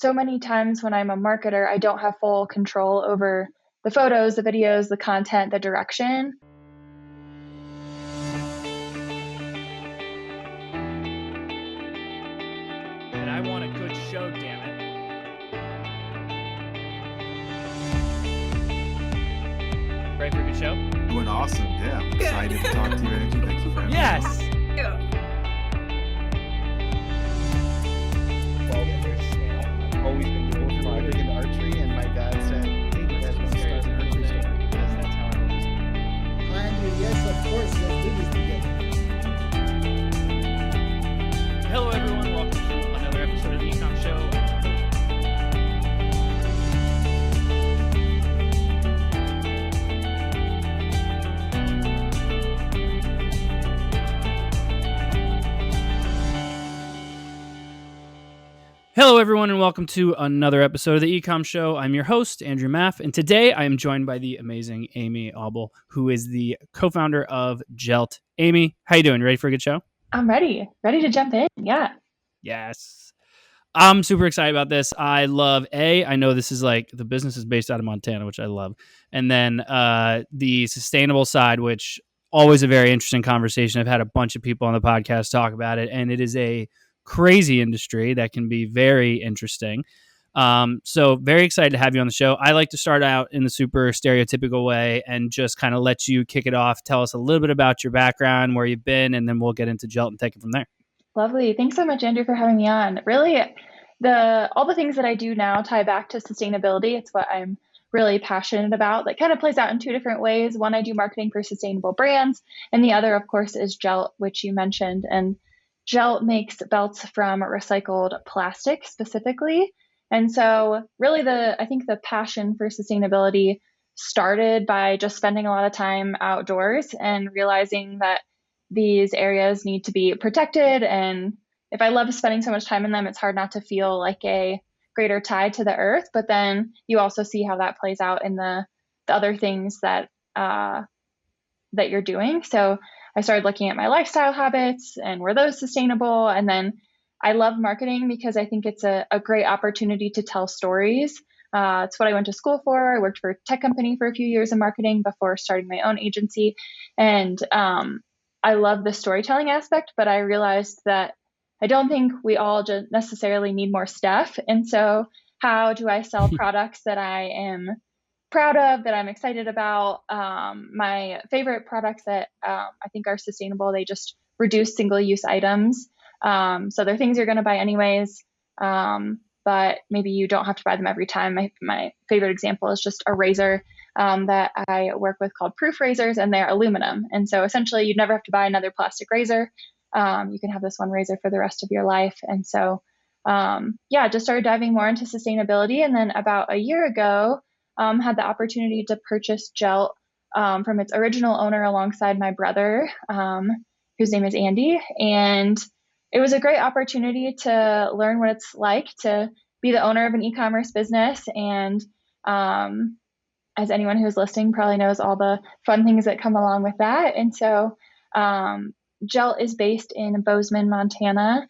so many times when I'm a marketer, I don't have full control over the photos, the videos, the content, the direction. And I want a good show, damn it. Ready for a good show? Doing awesome, yeah. I'm excited to talk to you, Angie. Thank you for having me. Yes. I've always been doing big into archery, and my dad said, "Hey, you guys want to start an archery store?" Yes, that's how it was. Andrew, yes, of course, let's do this together. Hello, everyone. Welcome to another episode of the E-Comm Show. Hello, everyone, and welcome to another episode of the E-Comm Show. I'm your host, Andrew Maff, and today I am joined by the amazing Amy Auble, who is the co-founder of Jelt. Amy, how you doing? You ready for a good show? I'm ready to jump in. Yeah. Yes. I'm super excited about this. I know this is like the business is based out of Montana, which I love. And then the sustainable side, which always a very interesting conversation. I've had a bunch of people on the podcast talk about it, and it is a crazy industry that can be very interesting. So very excited to have you on the show. I like to start out in the super stereotypical way and just kind of let you kick it off. Tell us a little bit about your background, where you've been, and then we'll get into Jelt and take it from there. Lovely. Thanks so much, Andrew, for having me on. Really, all the things that I do now tie back to sustainability. It's what I'm really passionate about. That kind of plays out in two different ways. One, I do marketing for sustainable brands, and the other, of course, is Jelt, which you mentioned. And Jelt makes belts from recycled plastic specifically. And so really I think the passion for sustainability started by just spending a lot of time outdoors and realizing that these areas need to be protected. And if I love spending so much time in them, it's hard not to feel like a greater tie to the earth. But then you also see how that plays out in the other things that you're doing. So I started looking at my lifestyle habits and were those sustainable? And then I love marketing because I think it's a great opportunity to tell stories. It's what I went to school for. I worked for a tech company for a few years in marketing before starting my own agency. And I love the storytelling aspect, but I realized that I don't think we all just necessarily need more stuff. And so how do I sell products that I am proud of, that I'm excited about? My favorite products that I think are sustainable, they just reduce single-use items. So they're things you're going to buy anyways, but maybe you don't have to buy them every time. My favorite example is just a razor that I work with called Proof Razors, and they're aluminum. And so essentially you'd never have to buy another plastic razor. You can have this one razor for the rest of your life. And so, just started diving more into sustainability. And then about a year ago, had the opportunity to purchase Jelt from its original owner alongside my brother, whose name is Andy. And it was a great opportunity to learn what it's like to be the owner of an e-commerce business. And as anyone who's listening probably knows, all the fun things that come along with that. And so Jelt is based in Bozeman, Montana,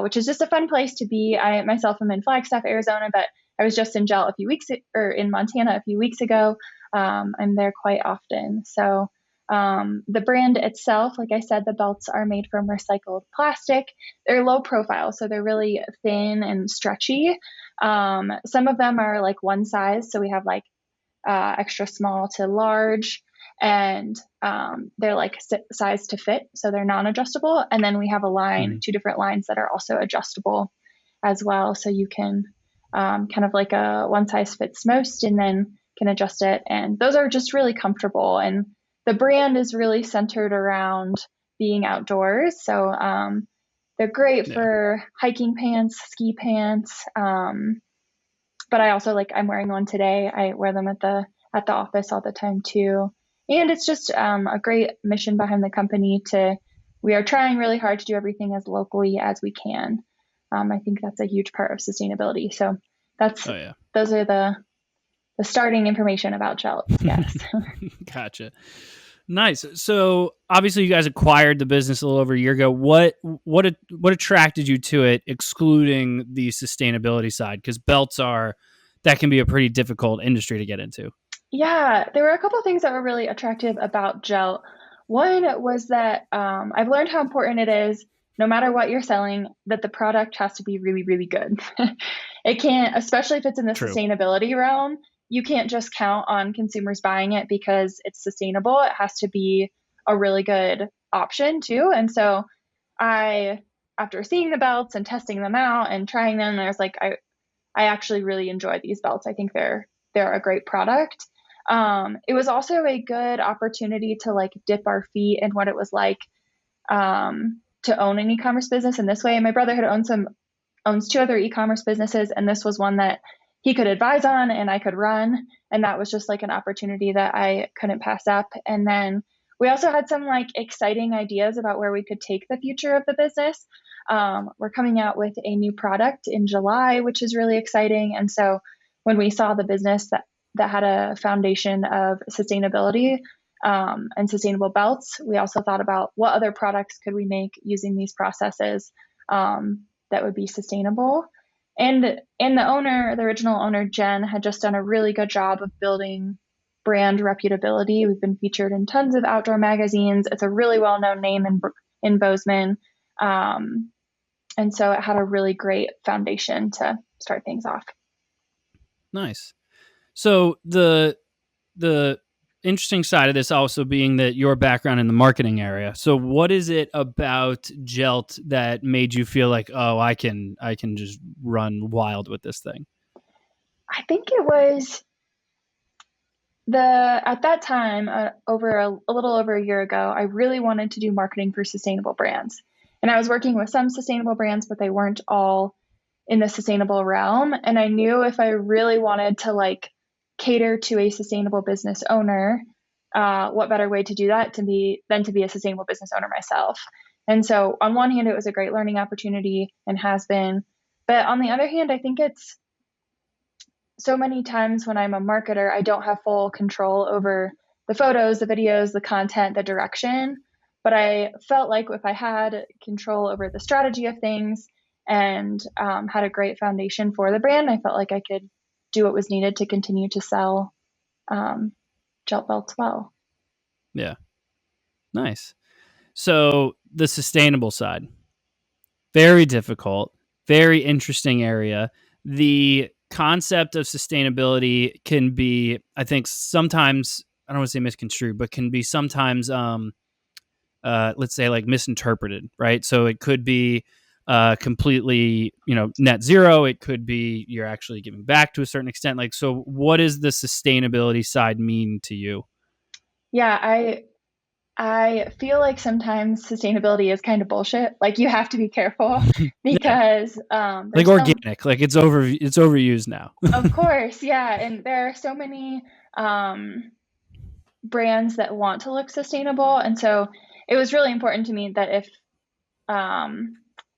which is just a fun place to be. I myself am in Flagstaff, Arizona, but I was just in in Montana a few weeks ago. I'm there quite often. So the brand itself, like I said, the belts are made from recycled plastic. They're low profile, so they're really thin and stretchy. Some of them are like one size. So we have like extra small to large, and they're like size to fit. So they're non-adjustable. And then we have two different lines that are also adjustable as well. So you can kind of like a one size fits most, and then can adjust it. And those are just really comfortable. And the brand is really centered around being outdoors. So they're great for hiking pants, ski pants. But I also I'm wearing one today. I wear them at the office all the time too. And it's just a great mission behind the company we are trying really hard to do everything as locally as we can. I think that's a huge part of sustainability. So those are the starting information about Jelt. Yes. Gotcha. Nice. So obviously, you guys acquired the business a little over a year ago. What attracted you to it, excluding the sustainability side? Because that can be a pretty difficult industry to get into. Yeah, there were a couple of things that were really attractive about Jelt. One was that I've learned how important it is, no matter what you're selling, that the product has to be really, really good. It can't, especially if it's in the True. sustainability realm, you can't just count on consumers buying it because it's sustainable. It has to be a really good option too. And so after seeing the belts and testing them out and trying them, I was like, I actually really enjoy these belts. I think they're a great product. It was also a good opportunity to like dip our feet in what it was like to own an e-commerce business in this way. My brother had owns two other e-commerce businesses, and this was one that he could advise on and I could run. And that was just like an opportunity that I couldn't pass up. And then we also had some like exciting ideas about where we could take the future of the business. We're coming out with a new product in July, which is really exciting. And so when we saw the business that had a foundation of sustainability and sustainable belts, we also thought about what other products could we make using these processes that would be sustainable. And the original owner, Jen, had just done a really good job of building brand reputability. We've been featured in tons of outdoor magazines. It's a really well-known name in Bozeman. And so it had a really great foundation to start things off. Nice. So the interesting side of this also being that your background in the marketing area. So what is it about Jelt that made you feel like, oh, I can just run wild with this thing? I think it was at that time, over a little over a year ago, I really wanted to do marketing for sustainable brands. And I was working with some sustainable brands, but they weren't all in the sustainable realm. And I knew if I really wanted to like cater to a sustainable business owner, what better way to do that than to be a sustainable business owner myself. And so on one hand, it was a great learning opportunity and has been. But on the other hand, I think it's so many times when I'm a marketer, I don't have full control over the photos, the videos, the content, the direction. But I felt like if I had control over the strategy of things and had a great foundation for the brand, I felt like I could do what was needed to continue to sell Jelt belts well. Yeah. Nice. So the sustainable side, very difficult, very interesting area. The concept of sustainability can be, I think sometimes, I don't want to say misconstrued, but can be sometimes, let's say like misinterpreted, right? So it could be completely, net zero. It could be you're actually giving back to a certain extent. Like, so what does the sustainability side mean to you? Yeah, I feel like sometimes sustainability is kind of bullshit. Like you have to be careful because like organic, like it's overused now. Of course, yeah, and there are so many brands that want to look sustainable, and so it was really important to me that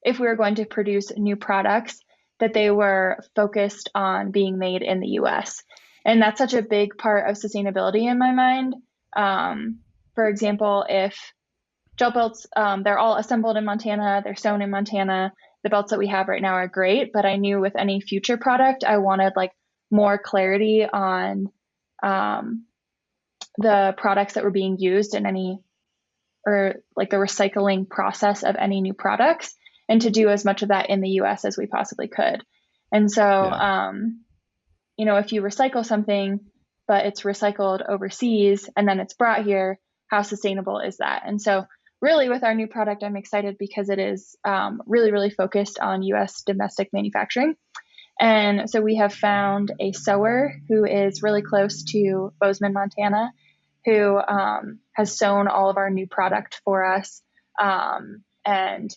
if we were going to produce new products, that they were focused on being made in the U.S. And that's such a big part of sustainability in my mind. For example, if Jelt belts, they're all assembled in Montana, they're sewn in Montana. The belts that we have right now are great, but I knew with any future product, I wanted like more clarity on the products that were being used in or like the recycling process of any new products, and to do as much of that in the US as we possibly could. And so, if you recycle something, but it's recycled overseas and then it's brought here, how sustainable is that? And so really with our new product, I'm excited because it is really, really focused on US domestic manufacturing. And so we have found a sewer who is really close to Bozeman, Montana, who has sewn all of our new product for us and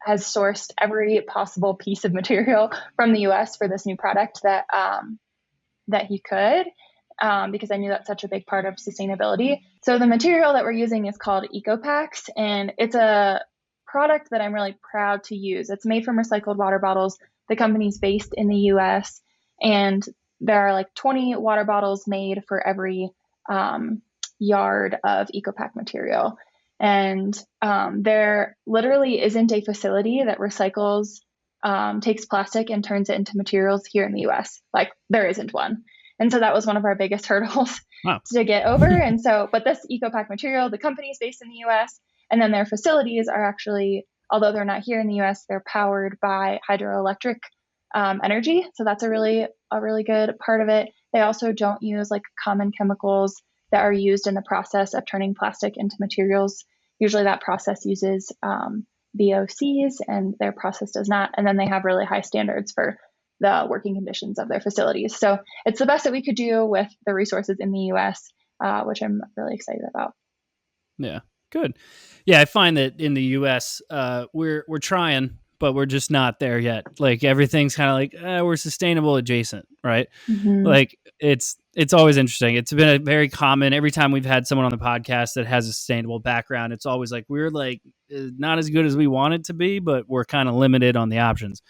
has sourced every possible piece of material from the US for this new product that he could, because I knew that's such a big part of sustainability. So the material that we're using is called EcoPacks, and it's a product that I'm really proud to use. It's made from recycled water bottles. The company's based in the US, and there are like 20 water bottles made for every yard of EcoPack material. And there literally isn't a facility that recycles, takes plastic and turns it into materials here in the US. Like there isn't one. And so that was one of our biggest hurdles to get over. And so, but this EcoPack material, the company is based in the US, and then their facilities are actually, although they're not here in the US, they're powered by hydroelectric energy. So that's a really good part of it. They also don't use like common chemicals that are used in the process of turning plastic into materials. Usually that process uses VOCs, and their process does not. And then they have really high standards for the working conditions of their facilities. So it's the best that we could do with the resources in the US, which I'm really excited about. Yeah, good. Yeah, I find that in the US, we're trying, but we're just not there yet. Like everything's kind of like we're sustainable adjacent, right? Mm-hmm. Like it's always interesting. It's been a very common, every time we've had someone on the podcast that has a sustainable background, it's always like we're like not as good as we want it to be, but we're kind of limited on the options.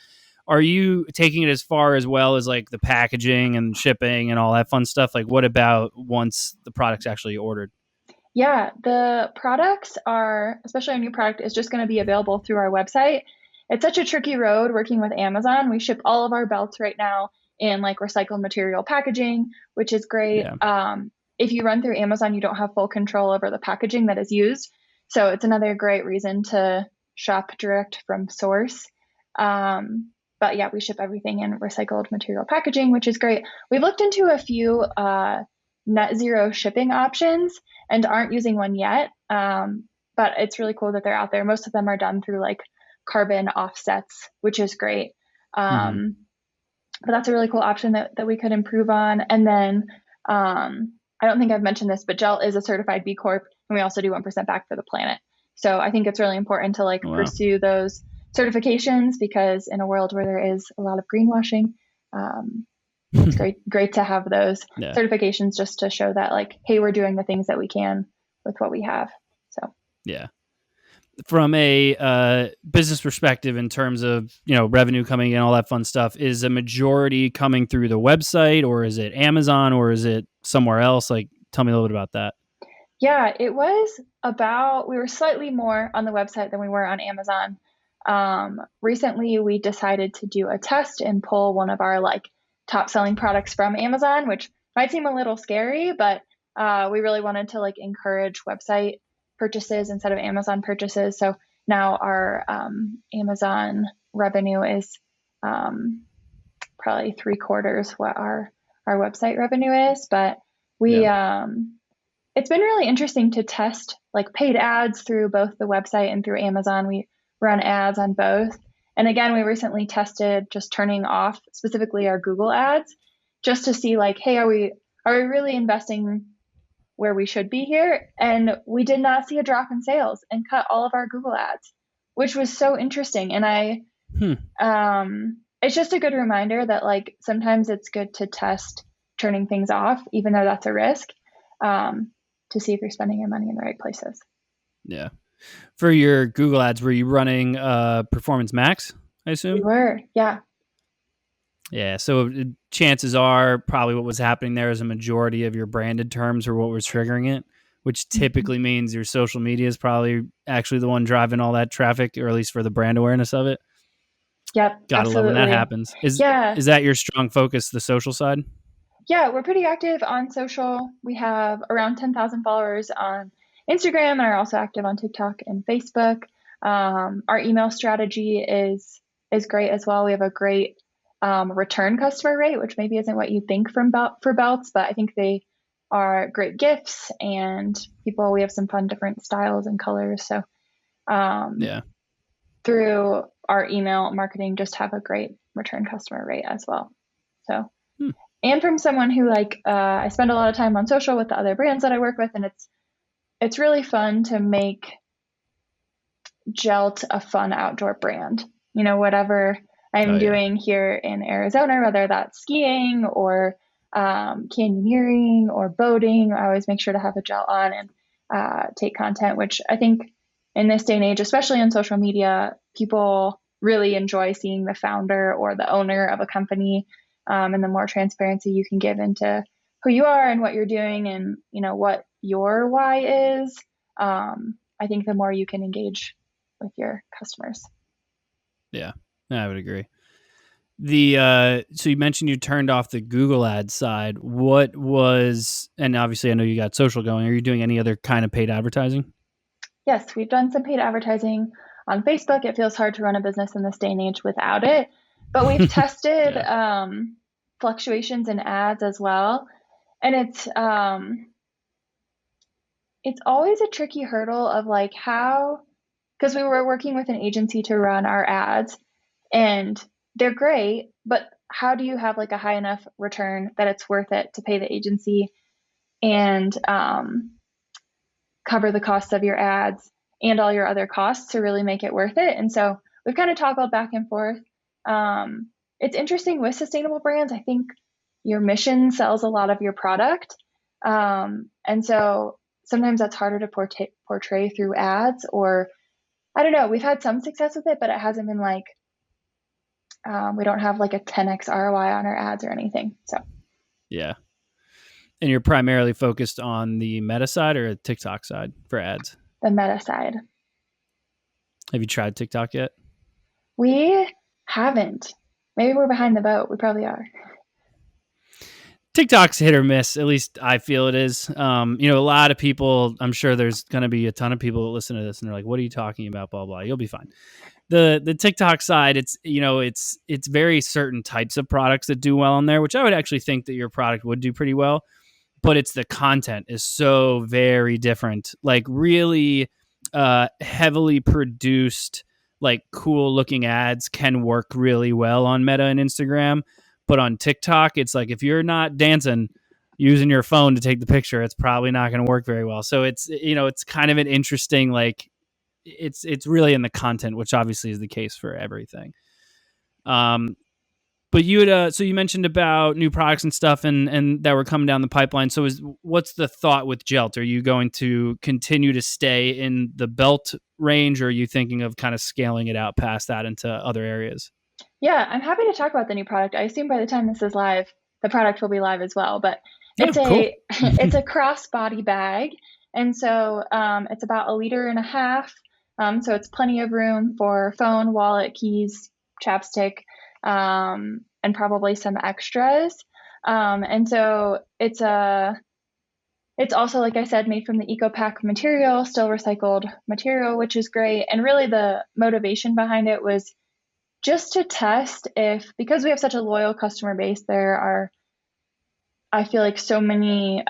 Are you taking it as far as well as like the packaging and shipping and all that fun stuff? Like what about once the product's actually ordered? Yeah, the products are, especially our new product, is just going to be available through our website. It's such a tricky road working with Amazon. We ship all of our belts right now in like recycled material packaging, which is great. Yeah. If you run through Amazon, you don't have full control over the packaging that is used. So it's another great reason to shop direct from source. But yeah, we ship everything in recycled material packaging, which is great. We've looked into a few net zero shipping options and aren't using one yet. But it's really cool that they're out there. Most of them are done through like carbon offsets, which is great. But that's a really cool option that we could improve on. And then I don't think I've mentioned this, but Jelt is a certified B Corp, and we also do 1% back for the planet. So I think it's really important to like pursue those certifications, because in a world where there is a lot of greenwashing, it's great to have those certifications just to show that like, hey, we're doing the things that we can with what we have. So yeah. From a business perspective, in terms of revenue coming in, all that fun stuff, is a majority coming through the website, or is it Amazon, or is it somewhere else? Like, tell me a little bit about that. Yeah, it was we were slightly more on the website than we were on Amazon. Recently, we decided to do a test and pull one of our like top selling products from Amazon, which might seem a little scary, but we really wanted to like encourage website purchases instead of Amazon purchases. So now our Amazon revenue is probably 3/4 what our website revenue is. But we it's been really interesting to test like paid ads through both the website and through Amazon. We run ads on both. And again, we recently tested just turning off specifically our Google ads, just to see like, hey, are we really investing where we should be here? And we did not see a drop in sales and cut all of our Google ads, which was so interesting. And it's just a good reminder that like sometimes it's good to test turning things off, even though that's a risk, to see if you're spending your money in the right places. Yeah. For your Google ads, were you running Performance Max, I assume? We were, yeah. Yeah, so chances are probably what was happening there is a majority of your branded terms were what was triggering it, which typically means your social media is probably actually the one driving all that traffic, or at least for the brand awareness of it. Yep, Gotta love when that happens. Is that your strong focus, the social side? Yeah, we're pretty active on social. We have around 10,000 followers on Instagram and are also active on TikTok and Facebook. Our email strategy is great as well. We have a great return customer rate, which maybe isn't what you think for belts, but I think they are great gifts, and we have some fun different styles and colors. So through our email marketing, just have a great return customer rate as well. So, and from someone who I spend a lot of time on social with the other brands that I work with, and it's really fun to make Jelt a fun outdoor brand. Whatever I'm doing here in Arizona, whether that's skiing or canyoneering or boating, I always make sure to have a Jelt on and take content, which I think in this day and age, especially on social media, people really enjoy seeing the founder or the owner of a company, and the more transparency you can give into who you are and what you're doing and what your why is, I think the more you can engage with your customers. Yeah, I would agree. So you mentioned you turned off the Google Ads side. What was, and obviously I know you got social going. Are you doing any other kind of paid advertising? Yes, we've done some paid advertising on Facebook. It feels hard to run a business in this day and age without it, but we've tested fluctuations in ads as well, and it's always a tricky hurdle of like how, because we were working with an agency to run our ads, and they're great, but how do you have like a high enough return that it's worth it to pay the agency and cover the costs of your ads and all your other costs to really make it worth it? And so we've kind of toggled back and forth. It's interesting with sustainable brands. I think your mission sells a lot of your product. And so sometimes that's harder to portray through ads, or I don't know. We've had some success with it, but it hasn't been like, we don't have like a 10x ROI on our ads or anything. So Yeah. And you're primarily focused on the Meta side or a TikTok side for ads? the Meta side. Have you tried TikTok yet? We haven't. Maybe we're behind the boat. We probably are. TikTok's hit or miss. At least I feel it is. A lot of people, I'm sure there's going to be a ton of people that listen to this and they're like, what are you talking about? Blah, blah. You'll be fine. The TikTok side, it's very certain types of products that do well on there, which I would actually think that your product would do pretty well. But it's the content is so very different, like really heavily produced, like cool looking ads can work really well on Meta and Instagram. But on TikTok, it's like if you're not dancing using your phone to take the picture, it's probably not going to work very well. So it's kind of an interesting, like it's really in the content, which obviously is the case for everything. But so you mentioned about new products and stuff and that were coming down the pipeline. So what's the thought with Jelt? Are you going to continue to stay in the belt range, or are you thinking of kind of scaling it out past that into other areas? Yeah, I'm happy to talk about the new product. I assume by the time this is live, the product will be live as well. But it's cool. it's a crossbody bag, and so it's about 1.5 liters. So it's plenty of room for phone, wallet, keys, chapstick, and probably some extras. And so it's also, like I said, made from the EcoPack material, still recycled material, which is great. And really the motivation behind it was just to test because we have such a loyal customer base, there are, I feel like so many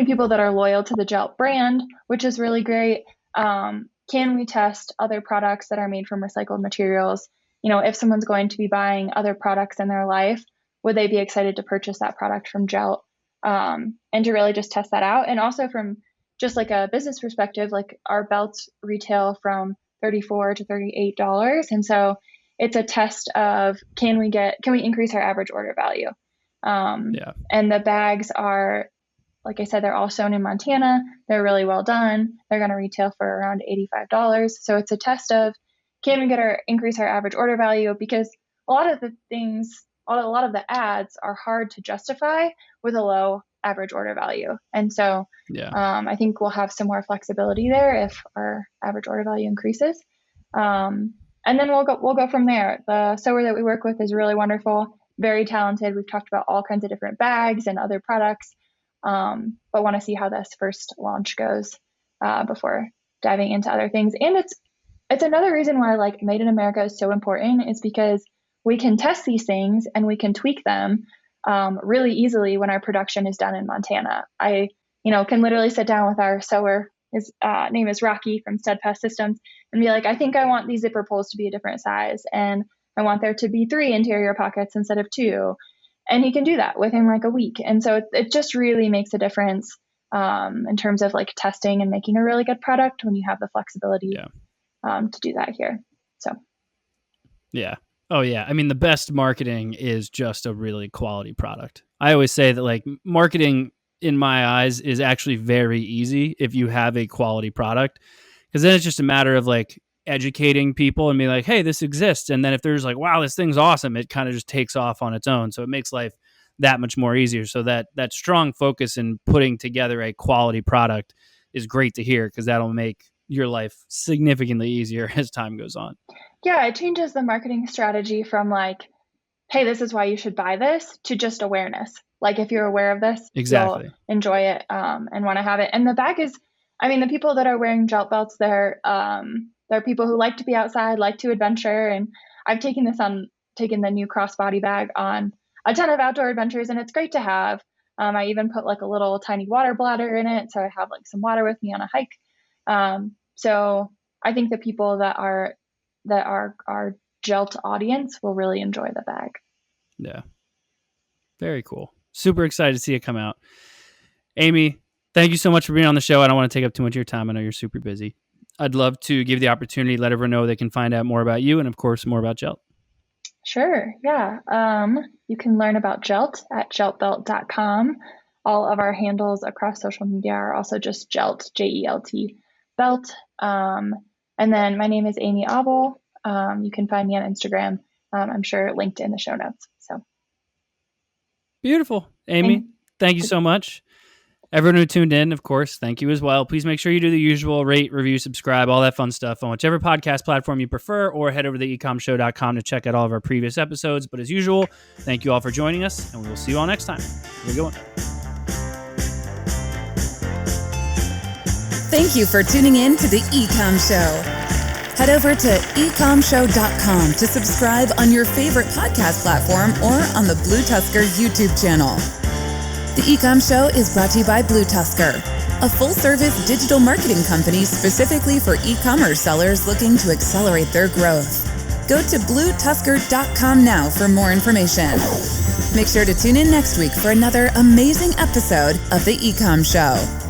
people that are loyal to the Jelt brand, which is really great. Can we test other products that are made from recycled materials? If someone's going to be buying other products in their life, would they be excited to purchase that product from Jelt? And to really just test that out. And also from just like a business perspective, like our belts retail from $34 to $38. And so it's a test of, can we increase our average order value? And the bags are, like I said, they're all sewn in Montana. They're really well done. They're going to retail for around $85. So it's a test of, can we increase our average order value? Because a lot of the ads are hard to justify with a low average order value. And so I think we'll have some more flexibility there if our average order value increases. And then we'll go from there. The sewer that we work with is really wonderful, very talented. We've talked about all kinds of different bags and other products, but want to see how this first launch goes before diving into other things. And it's another reason why like Made in America is so important, is because we can test these things and we can tweak them really easily when our production is done in Montana. I can literally sit down with our sewer, his name is Rocky from Steadfast Systems, and be like, I think I want these zipper pulls to be a different size, and I want there to be 3 interior pockets instead of 2. And he can do that within like a week. And so it just really makes a difference in terms of like testing and making a really good product when you have the flexibility to do that here. So. Yeah. Oh yeah. I mean, the best marketing is just a really quality product. I always say that like marketing in my eyes is actually very easy if you have a quality product, because then it's just a matter of like educating people and be like, hey, this exists. And then if there's like, wow, this thing's awesome, it kind of just takes off on its own. So it makes life that much more easier. So that strong focus in putting together a quality product is great to hear, because that'll make your life significantly easier as time goes on. Yeah, it changes the marketing strategy from like, hey, this is why you should buy this, to just awareness. Like if you're aware of this, Exactly. you'll enjoy it and want to have it. And the bag is, I mean, the people that are wearing Jelt belts, they're people who like to be outside, like to adventure. And I've taken the new crossbody bag on a ton of outdoor adventures, and it's great to have. I even put like a little tiny water bladder in it, so I have like some water with me on a hike. So I think the people that are our Jelt audience will really enjoy the bag. Yeah. Very cool. Super excited to see it come out. Amy, thank you so much for being on the show. I don't want to take up too much of your time. I know you're super busy. I'd love to give the opportunity, let everyone know they can find out more about you and, of course, more about Jelt. Sure. Yeah. You can learn about Jelt at jeltbelt.com. All of our handles across social media are also just Jelt, Jelt, belt. And then my name is Amy Auble. You can find me on Instagram. I'm sure linked in the show notes. So beautiful. Amy, thank you so much. Everyone who tuned in, of course, thank you as well. Please make sure you do the usual: rate, review, subscribe, all that fun stuff on whichever podcast platform you prefer, or head over to ecommshow.com to check out all of our previous episodes. But as usual, thank you all for joining us, and we will see you all next time. Have a good one. Thank you for tuning in to the E-Comm Show. Head over to ecommshow.com to subscribe on your favorite podcast platform or on the BlueTuskr YouTube channel. The E-Comm Show is brought to you by BlueTuskr, a full-service digital marketing company specifically for e-commerce sellers looking to accelerate their growth. Go to BlueTuskr.com now for more information. Make sure to tune in next week for another amazing episode of the E-Comm Show.